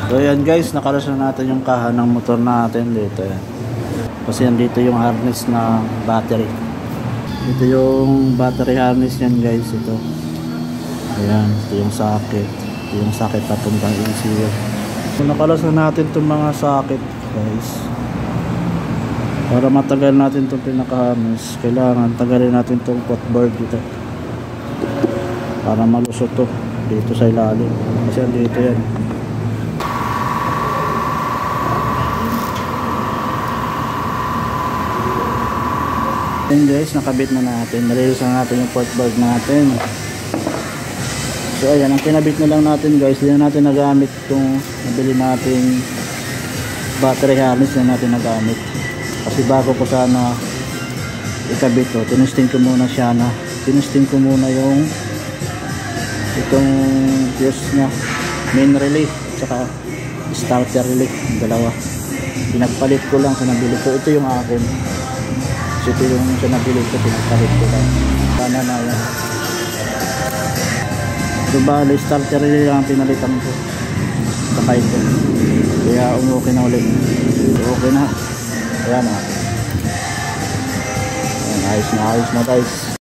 So ayan guys, nakalas na natin yung kaha ng motor natin dito yan. Kasi andito yung harness na battery. Ito yung battery harness yan guys, ito. Ayan, ito yung socket. Ito yung socket papuntang ECU. So nakalas na natin itong mga socket guys. Para matagal natin itong pinaka-harness, kailangan tagalin natin itong footboard dito. Para malusot to dito sa ilalim. Kasi andito yan. Ayan guys, nakabit na natin. Nalilis na natin yung footboard natin. So ayan, ang kinabit na lang natin guys, hindi na natin nagamit itong nabili natin battery harness na natin nagamit. Kasi bago ko sana ikabit to, tinesting ko muna siya na tinesting ko muna yung itong fuse nya, main relay saka starter relay, yung dalawa. Pinagpalit ko lang sa nabili ko. Ito yung akin. So ito yung sa nabili ko, pinagpalit ko lang. Sana na yan. So bali, starter relay lang pinalitan ko. Sakay ko. Kaya okay na ulit. Okay na. Ayan o. Ayos na guys.